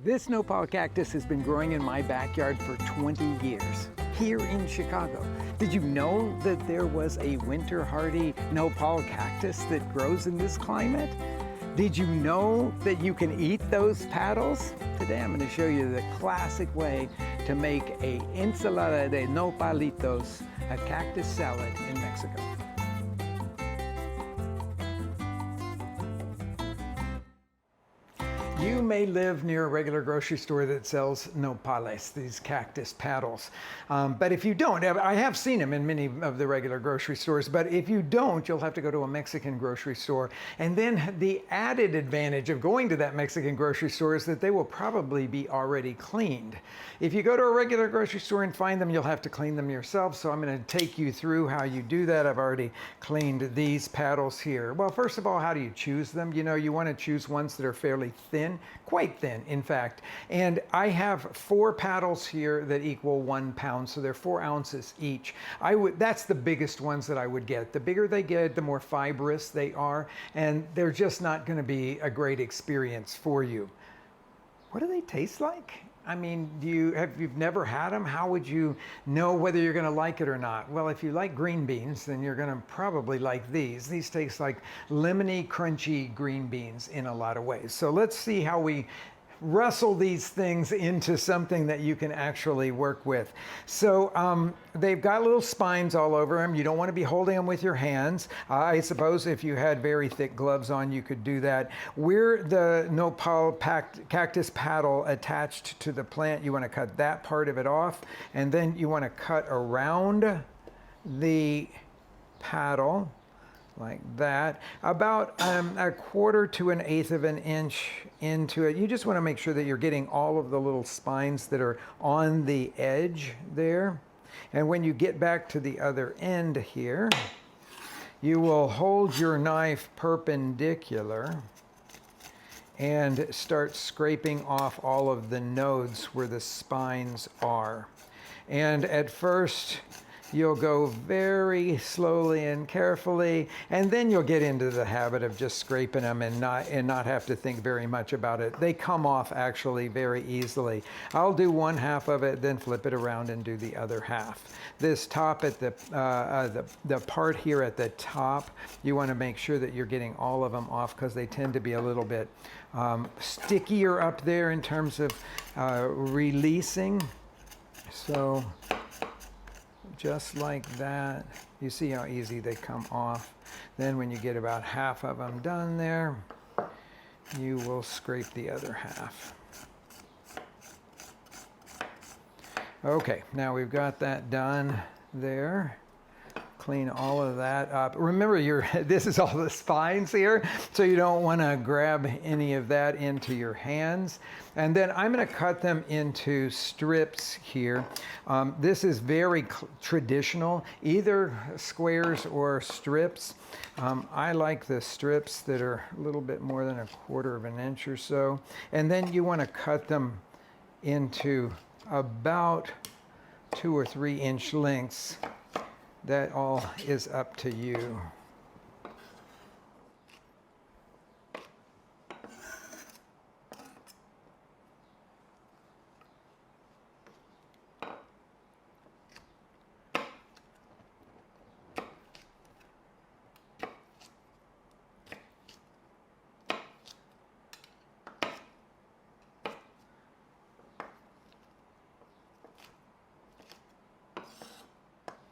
This nopal cactus has been growing in my backyard for 20 years, here in Chicago. Did you know that there was a winter hardy nopal cactus that grows in this climate? Did you know that you can eat those petals? Today I'm going to show you the classic way to make a ensalada de nopalitos, a cactus salad in Mexico. You may live near a regular grocery store that sells nopales, these cactus petals. But if you don't, I have seen them in many of the regular grocery stores, but if you don't, you'll have to go to a Mexican grocery store. And then the added advantage of going to that Mexican grocery store is that they will probably be already cleaned. If you go to a regular grocery store and find them, you'll have to clean them yourself. So I'm going to take you through how you do that. I've already cleaned these petals here. Well, first of all, how do you choose them? You know, you want to choose ones that are fairly thin, quite thin, in fact. And I have 4 petals here that equal 1 pound, so they're 4 ounces each. That's the biggest ones that I would get. The bigger they get, the more fibrous they are, and they're just not going to be a great experience for you. What do they taste like? I mean, you've never had them? How would you know whether you're going to like it or not? Well, if you like green beans, then you're going to probably like these. These taste like lemony, crunchy green beans in a lot of ways. So let's see how we wrestle these things into something that you can actually work with. So they've got little spines all over them. You don't want to be holding them with your hands. I suppose if you had very thick gloves on, you could do that. Where the nopal cactus petal attached to the plant, you want to cut that part of it off, and then you want to cut around the petal like that, about 1/4 to 1/8 of an inch into it. You just want to make sure that you're getting all of the little spines that are on the edge there. And when you get back to the other end here, you will hold your knife perpendicular and start scraping off all of the nodes where the spines are. And at first, you'll go very slowly and carefully, and then you'll get into the habit of just scraping them and not have to think very much about it. They come off actually very easily. I'll do 1/2 of it, then flip it around and do the other half. This top at the part here at the top, you want to make sure that you're getting all of them off because they tend to be a little bit stickier up there in terms of releasing. So just like that. You see how easy they come off. Then when you get about 1/2 of them done there, you will scrape the other half. Okay, now we've got that done there. Clean all of that up. Remember, this is all the spines here, so you don't want to grab any of that into your hands. And then I'm going to cut them into strips here. This is very traditional, either squares or strips. I like the strips that are a little bit more than 1/4 of an inch or so. And then you want to cut them into about 2 or 3 inch lengths. That all is up to you.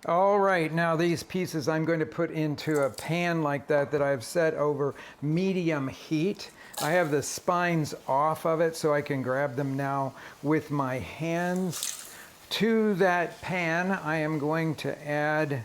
All right, now these pieces I'm going to put into a pan like that I've set over medium heat. I have the spines off of it so I can grab them now with my hands. To that pan, I am going to add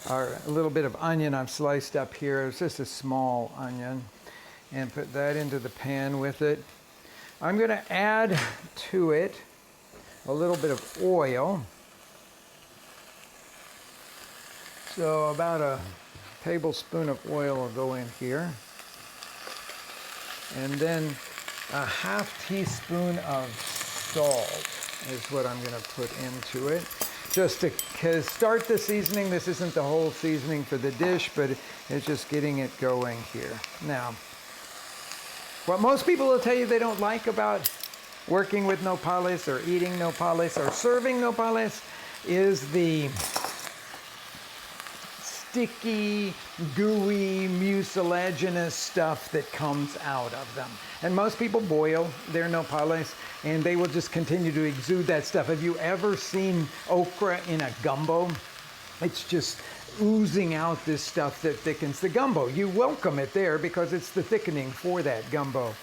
a little bit of onion I've sliced up here. It's just a small onion, and put that into the pan with it. I'm going to add to it a little bit of oil. So about a tablespoon of oil will go in here. And then a 1/2 teaspoon of salt is what I'm going to put into it. Just to start the seasoning. This isn't the whole seasoning for the dish, but it's just getting it going here. Now, what most people will tell you they don't like about working with nopales or eating nopales or serving nopales is the sticky, gooey, mucilaginous stuff that comes out of them. And most people boil their nopales and they will just continue to exude that stuff. Have you ever seen okra in a gumbo? It's just oozing out this stuff that thickens the gumbo. You welcome it there because it's the thickening for that gumbo.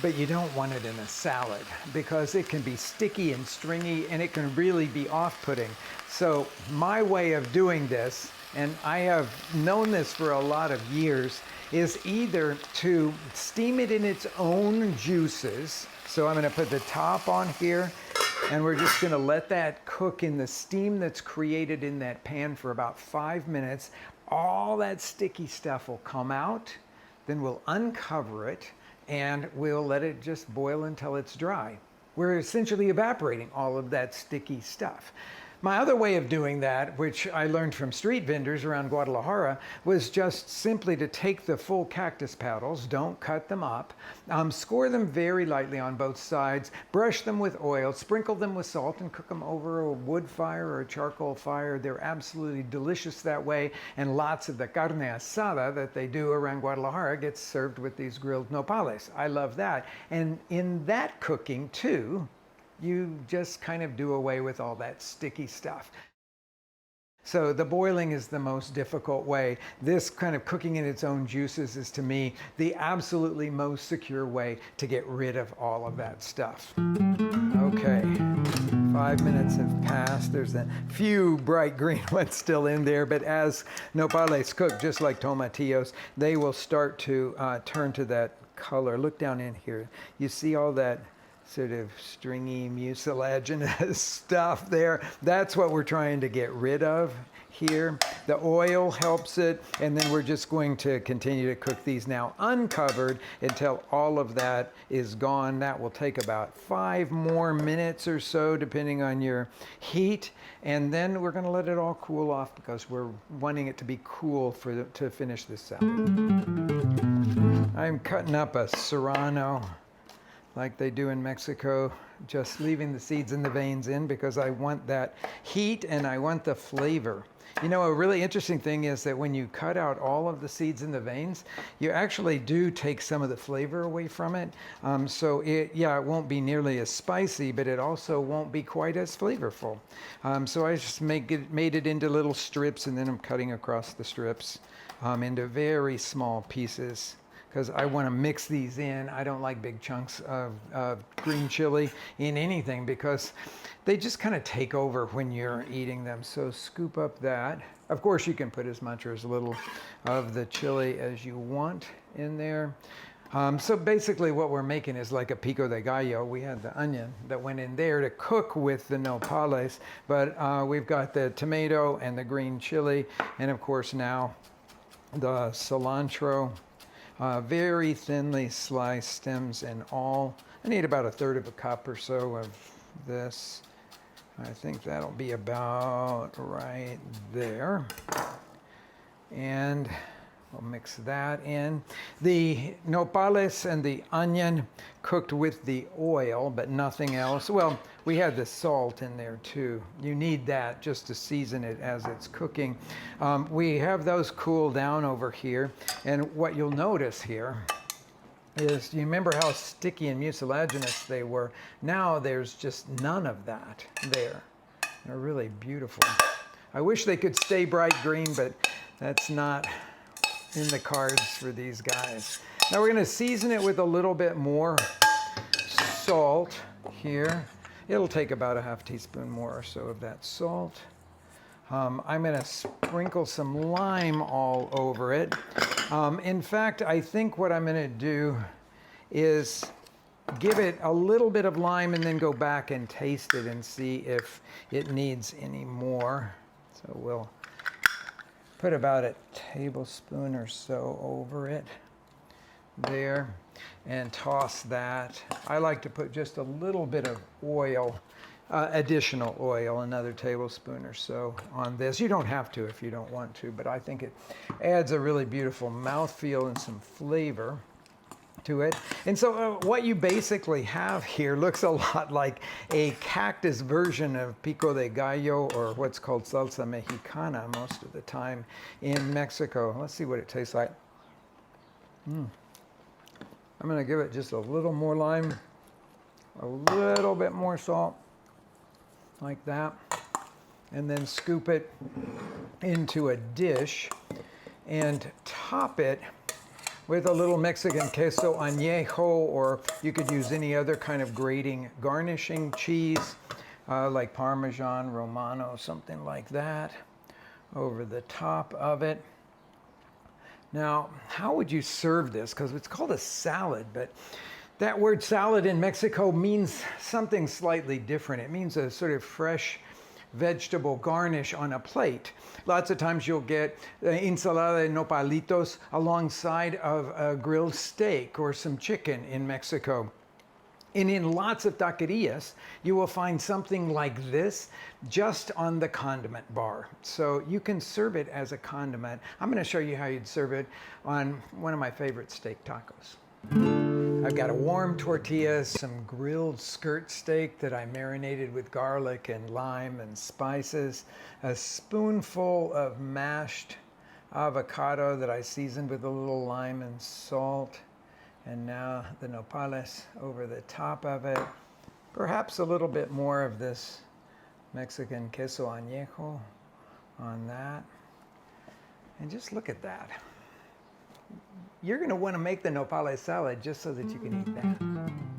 But you don't want it in a salad because it can be sticky and stringy and it can really be off-putting. So my way of doing this, and I have known this for a lot of years, is either to steam it in its own juices. So I'm gonna put the top on here and we're just gonna let that cook in the steam that's created in that pan for about 5 minutes. All that sticky stuff will come out, then we'll uncover it and we'll let it just boil until it's dry. We're essentially evaporating all of that sticky stuff. My other way of doing that, which I learned from street vendors around Guadalajara, was just simply to take the full cactus paddles, don't cut them up, score them very lightly on both sides, brush them with oil, sprinkle them with salt, and cook them over a wood fire or a charcoal fire. They're absolutely delicious that way, and lots of the carne asada that they do around Guadalajara gets served with these grilled nopales. I love that. And in that cooking too, you just kind of do away with all that sticky stuff. So the boiling is the most difficult way. This kind of cooking in its own juices is, to me, the absolutely most secure way to get rid of all of that stuff. Okay, 5 minutes have passed. There's a few bright green ones still in there, but as nopales cook, just like tomatillos, they will start to turn to that color. Look down in here. You see all that sort of stringy, mucilaginous stuff there. That's what we're trying to get rid of here. The oil helps it, and then we're just going to continue to cook these now uncovered until all of that is gone. That will take about 5 more minutes or so, depending on your heat, and then we're going to let it all cool off because we're wanting it to be cool to finish this salad. I'm cutting up a serrano like they do in Mexico, just leaving the seeds and the veins in because I want that heat and I want the flavor. You know, a really interesting thing is that when you cut out all of the seeds and the veins, you actually do take some of the flavor away from it. So it won't be nearly as spicy, but it also won't be quite as flavorful. So I just made it into little strips, and then I'm cutting across the strips into very small pieces, because I want to mix these in. I don't like big chunks of green chili in anything because they just kind of take over when you're eating them. So scoop up that. Of course, you can put as much or as little of the chili as you want in there. So basically what we're making is like a pico de gallo. We had the onion that went in there to cook with the nopales, but we've got the tomato and the green chili, and of course now the cilantro. Very thinly sliced stems and all. I need about 1/3 cup or so of this. I think that'll be about right there. And we'll mix that in. The nopales and the onion cooked with the oil, but nothing else. Well, we had the salt in there too. You need that just to season it as it's cooking. We have those cool down over here. And what you'll notice here is, you remember how sticky and mucilaginous they were? Now there's just none of that there. They're really beautiful. I wish they could stay bright green, but that's not in the cards for these guys. Now we're going to season it with a little bit more salt here. It'll take about a 1/2 teaspoon more or so of that salt. I'm going to sprinkle some lime all over it. In fact, I think what I'm going to do is give it a little bit of lime and then go back and taste it and see if it needs any more. So we'll put about a tablespoon or so over it there and toss that. I like to put just a little bit of oil, additional oil, another tablespoon or so on this. You don't have to if you don't want to, but I think it adds a really beautiful mouthfeel and some flavor. to it. And so what you basically have here looks a lot like a cactus version of pico de gallo, or what's called salsa mexicana most of the time in Mexico. Let's see what it tastes like. I'm going to give it just a little more lime, a little bit more salt, like that, and then scoop it into a dish and top it with a little Mexican queso añejo, or you could use any other kind of grating garnishing cheese, like Parmesan Romano, something like that, over the top of it. Now, how would you serve this? Because it's called a salad, but that word salad in Mexico means something slightly different. It means a sort of fresh vegetable garnish on a plate. Lots of times you'll get ensalada de nopalitos alongside of a grilled steak or some chicken in Mexico. And in lots of taquerias, you will find something like this just on the condiment bar. So you can serve it as a condiment. I'm going to show you how you'd serve it on one of my favorite steak tacos. I've got a warm tortilla, some grilled skirt steak that I marinated with garlic and lime and spices, a spoonful of mashed avocado that I seasoned with a little lime and salt, and now the nopales over the top of it. Perhaps a little bit more of this Mexican queso añejo on that. And just look at that. You're going to want to make the nopales salad just so that you can eat that.